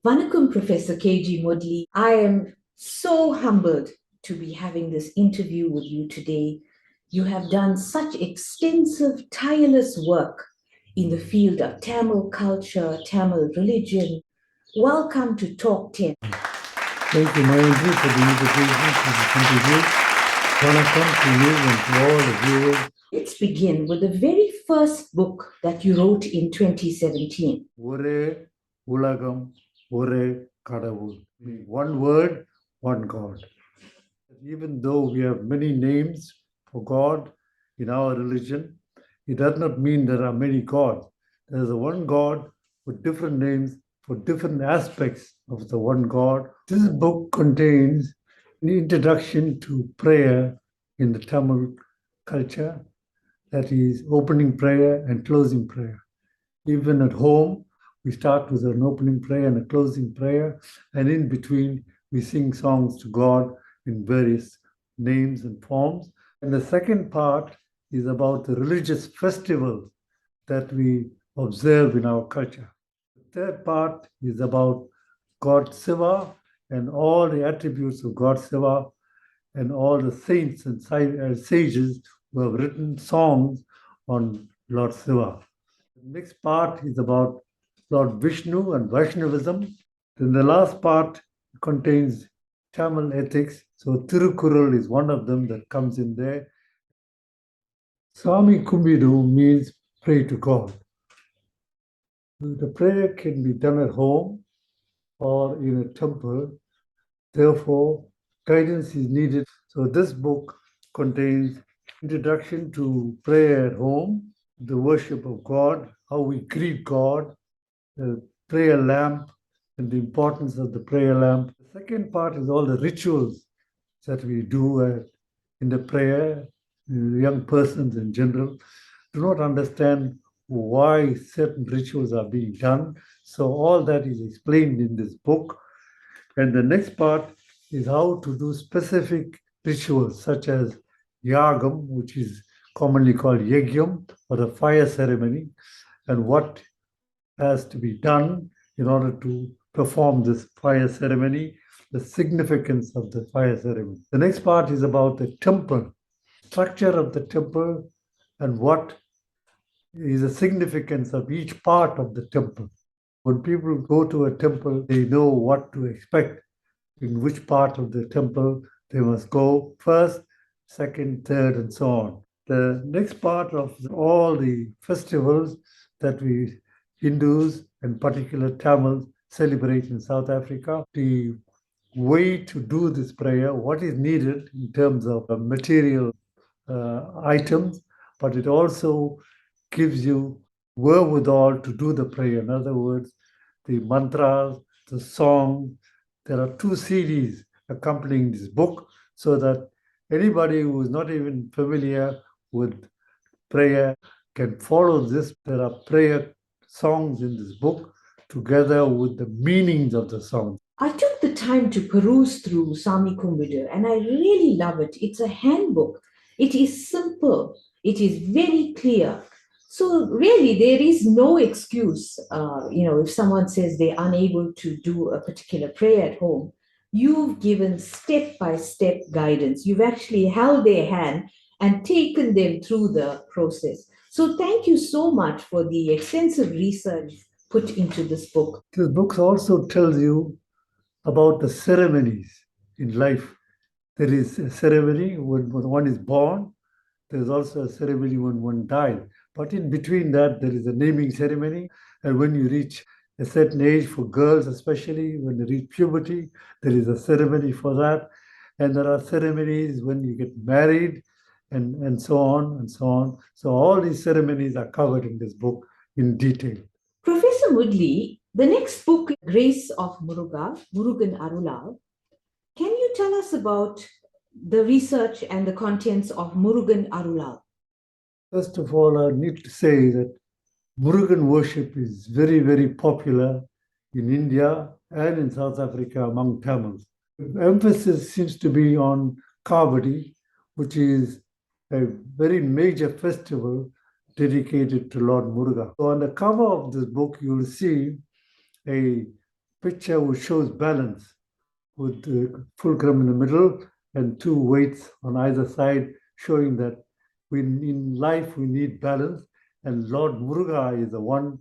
Vanakkam, Professor KG Moodley. I am so humbled to be having this interview with you today. You have done such extensive, tireless work in the field of Tamil culture, Tamil religion. Welcome to Talk 10. Thank you, Mahenthri, for the invitation to this interview. Welcome to you and to all the viewers. Let's begin with the very first book that you wrote in 2017. ஒரே உலகம், ஒரே கடவுள். One word, one God. Even though we have many names for God in our religion, it does not mean there are many gods. There is a one God with different names for different aspects of the one God. This book contains an introduction to prayer in the Tamil culture, that is opening prayer and closing prayer. Even at home, we start with an opening prayer and a closing prayer, and in between, we sing songs to God in various names and forms. And the second part is about the religious festivals that we observe in our culture. The third part is about God Shiva and all the attributes of God Shiva and all the saints and sages who have written songs on Lord Shiva. The next part is about Lord Vishnu and Vaishnavism. Then the last part contains Tamil ethics. So Tirukural is one of them that comes in there. Saami Kumbidu means pray to God. The prayer can be done at home or in a temple. Therefore, guidance is needed. So this book contains introduction to prayer at home, the worship of God, how we greet God, the prayer lamp, and the importance of the prayer lamp. The second part is all the rituals that we do in the prayer. Young persons in general do not understand why certain rituals are being done. So all that is explained in this book. And the next part is how to do specific rituals such as yagam, which is commonly called yajnam, or the fire ceremony, and what has to be done in order to perform this fire ceremony, the significance of the fire ceremony. The next part is about the temple, structure of the temple, and what is the significance of each part of the temple. When people go to a temple, they know what to expect, in which part of the temple they must go first, second, third, and so on. The next part of all the festivals that we Hindus and particular Tamils celebrate in South Africa, the way to do this prayer, what is needed in terms of material items, but it also gives you wherewithal to do the prayer. In other words, the mantras, the song. There are 2 CDs accompanying this book so that anybody who is not even familiar with prayer can follow this. There are prayer songs in this book together with the meanings of the songs. I took the time to peruse through Saami Kumbidu and I really love it. It's a handbook. It is simple. It is very clear. So really, there is no excuse. If someone says they're unable to do a particular prayer at home, you've given step-by-step guidance. You've actually held their hand and taken them through the process. So thank you so much for the extensive research put into this book. This book also tells you about the ceremonies in life. There is a ceremony when one is born. There is also a ceremony when one dies. But in between that, there is a naming ceremony. And when you reach a certain age, for girls especially, when they reach puberty, there is a ceremony for that. And there are ceremonies when you get married and so on and so on. So all these ceremonies are covered in this book in detail. Professor Moodley, the next book, Grace of Muruga, Murugan Arullaal. Can you tell us about the research and the contents of Murugan Arullaal? First of all, I need to say that Murugan worship is very, very popular in India and in South Africa among Tamils. The emphasis seems to be on Kavadi, which is a very major festival dedicated to Lord Muruga. So on the cover of this book, you will see a picture which shows balance with the fulcrum in the middle and two weights on either side, showing that in life we need balance. And Lord Muruga is the one,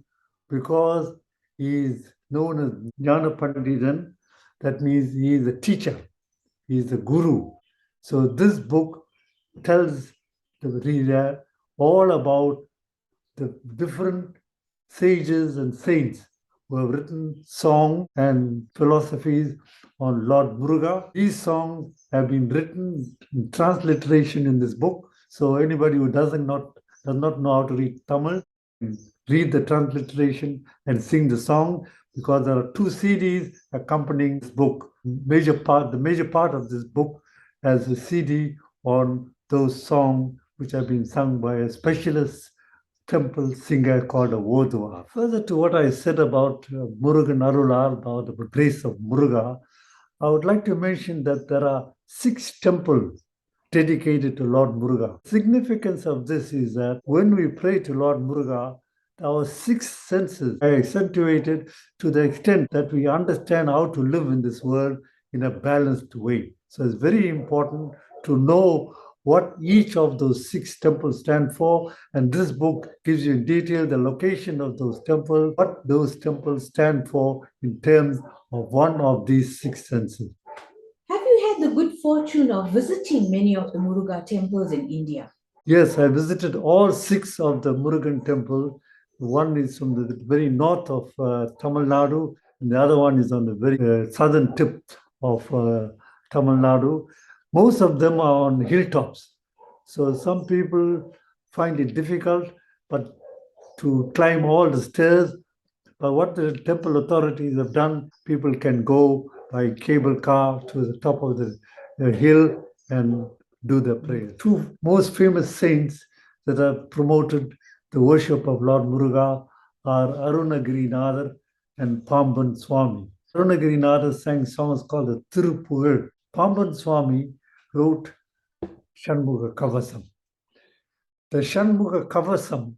because he is known as Jnana Panditan. That means he is a teacher, he is a guru. So this book tells the reader all about the different sages and saints who have written songs and philosophies on Lord Muruga. These songs have been written in transliteration in this book. So anybody who does not know how to read Tamil, read the transliteration and sing the song, because there are two CDs accompanying this book. The major part of this book has a CD on those songs which have been sung by a specialist temple singer called a Vodua. Further to what I said about Murugan Arullaal, about the grace of Muruga, I would like to mention that there are 6 temples dedicated to Lord Muruga. Significance of this is that when we pray to Lord Muruga, our 6 senses are accentuated to the extent that we understand how to live in this world in a balanced way. So it's very important to know what each of those 6 temples stand for, and this book gives you in detail the location of those temples, what those temples stand for in terms of one of these 6 senses. Have you had the good fortune of visiting many of the Muruga temples in India? Yes, I visited all 6 of the Murugan temple. One is from the very north of Tamil Nadu, and the other one is on the very southern tip of Tamil Nadu. Most of them are on hilltops. So some people find it difficult, but to climb all the stairs. But what the temple authorities have done, people can go by cable car to the top of the hill and do their prayer. 2 most famous saints that have promoted the worship of Lord Muruga are Arunagirinathar and Pamban Swami. Arunagirinathar sang songs called the Thirupugal. Pamban Swami wrote Shanmuga Kavasam. The Shanmuga Kavasam,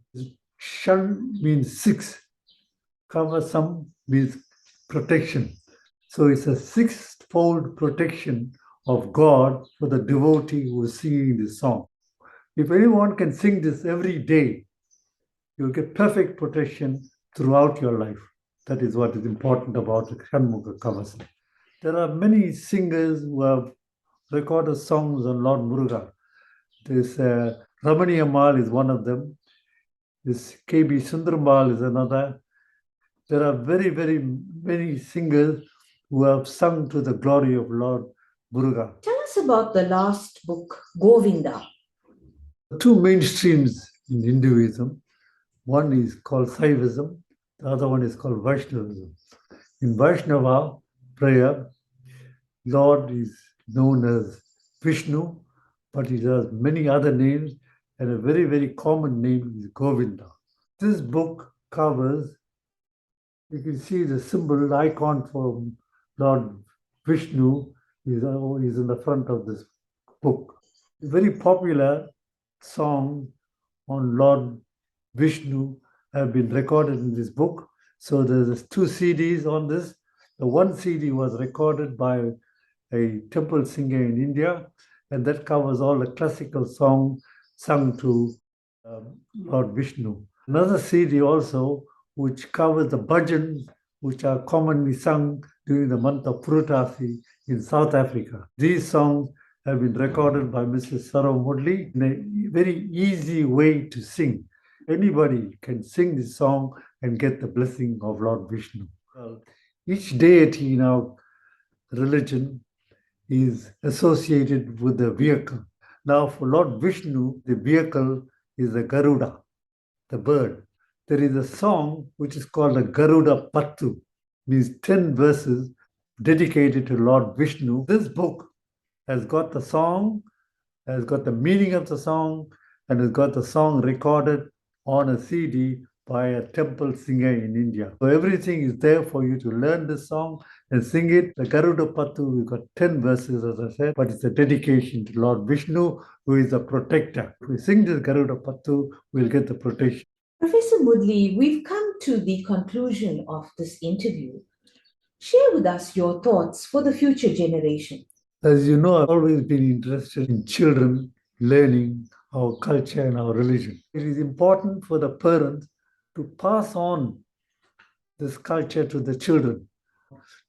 Shan means 6, Kavasam means protection. So it's a 6-fold protection of God for the devotee who is singing this song. If anyone can sing this every day, you'll get perfect protection throughout your life. That is what is important about the Shanmuga Kavasam. There are many singers who have recorded songs on Lord Muruga. This Ramani Ammal is one of them. This KG Moodley is another. There are very, very many singers who have sung to the glory of Lord Muruga. Tell us about the last book, Govinda. 2 mainstreams in Hinduism. One is called Saivism, the other one is called Vaishnavism. In Vaishnava prayer, Lord is known as Vishnu, but he has many other names, and a very, very common name is Govinda. This book covers, you can see the symbol, icon for Lord Vishnu is in the front of this book. A very popular song on Lord Vishnu have been recorded in this book. So there's 2 CDs on this. The one CD was recorded by a temple singer in India, and that covers all the classical songs sung to Lord Vishnu. Another CD also, which covers the bhajans, which are commonly sung during the month of Purutasi in South Africa. These songs have been recorded by Mrs. Saami Kumbidu in a very easy way to sing. Anybody can sing this song and get the blessing of Lord Vishnu. Each deity in our religion is associated with the vehicle. Now, for Lord Vishnu, the vehicle is the Garuda, the bird. There is a song which is called the Garuda Pattu, means 10 verses dedicated to Lord Vishnu. This book has got the song, has got the meaning of the song, and has got the song recorded on a CD by a temple singer in India. So everything is there for you to learn this song and sing it. The Garuda Pattu, we've got 10 verses, as I said, but it's a dedication to Lord Vishnu, who is the protector. If we sing this Garuda Pattu, we'll get the protection. Professor Moodley, we've come to the conclusion of this interview. Share with us your thoughts for the future generation. As you know, I've always been interested in children learning our culture and our religion. It is important for the parents to pass on this culture to the children.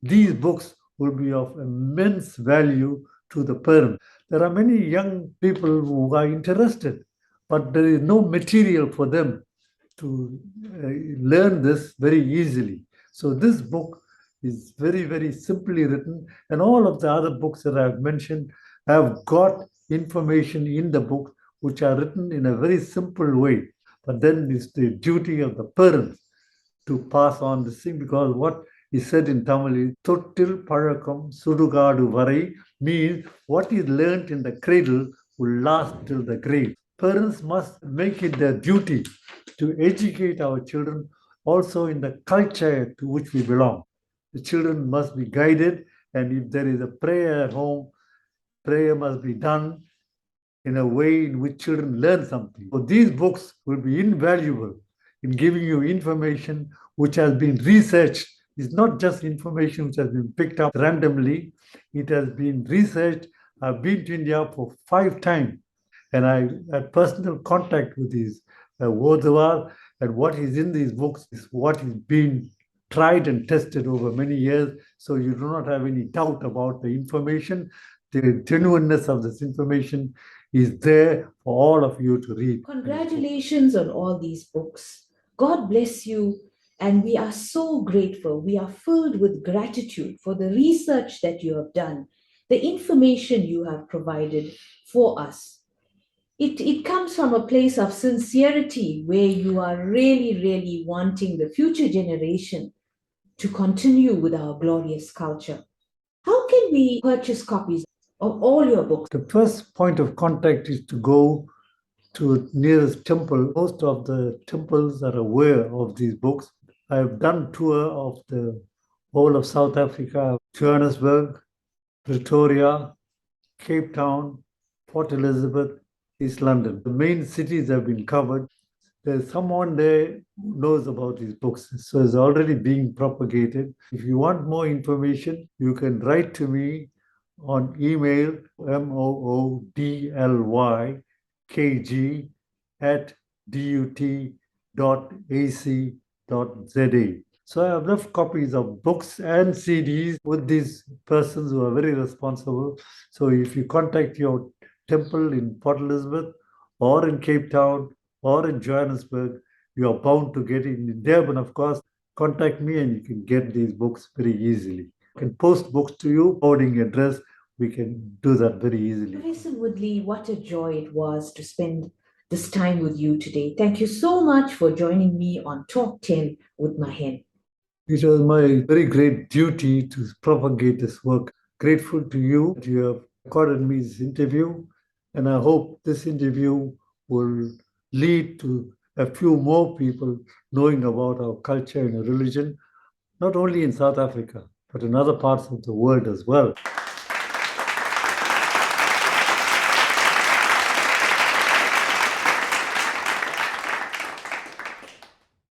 These books will be of immense value to the parents. There are many young people who are interested, but there is no material for them to learn this very easily. So this book is very, very simply written, and all of the other books that I've mentioned have got information in the book which are written in a very simple way. But then it's the duty of the parents to pass on this thing, because what is said in Tamil is Tottil Pazhakam Sudugadu Varai, means what is learnt in the cradle will last till the grave. Parents must make it their duty to educate our children also in the culture to which we belong. The children must be guided, and if there is a prayer at home, prayer must be done in a way in which children learn something. So these books will be invaluable in giving you information which has been researched. It's not just information which has been picked up randomly. It has been researched. I've been to India for 5 times, and I had personal contact with these Vodawar, and what is in these books is what is being tried and tested over many years. So you do not have any doubt about the information. The genuineness of this information is there for all of you to read. Congratulations on all these books. God bless you. And we are so grateful. We are filled with gratitude for the research that you have done, the information you have provided for us. It comes from a place of sincerity where you are really, really wanting the future generation to continue with our glorious culture. How can we purchase copies of all your books? The first point of contact is to go to nearest temple. Most of the temples are aware of these books. I have done tour of the whole of South Africa, Johannesburg, Pretoria, Cape Town, Port Elizabeth, East London. The main cities have been covered. There's someone there who knows about these books, so it's already being propagated. If you want more information, you can write to me on email, moodlykg@dut.ac.za. So I have left copies of books and CDs with these persons who are very responsible. So if you contact your temple in Port Elizabeth or in Cape Town or in Johannesburg, you are bound to get it. In Durban, of course, contact me and you can get these books very easily. I can post books to you, forwarding address. We can do that very easily. Professor Woodley, what a joy it was to spend this time with you today. Thank you so much for joining me on Talk 10 with Mahen. It was my very great duty to propagate this work. Grateful to you that you have accorded me this interview, and I hope this interview will lead to a few more people knowing about our culture and religion, not only in South Africa, but in other parts of the world as well.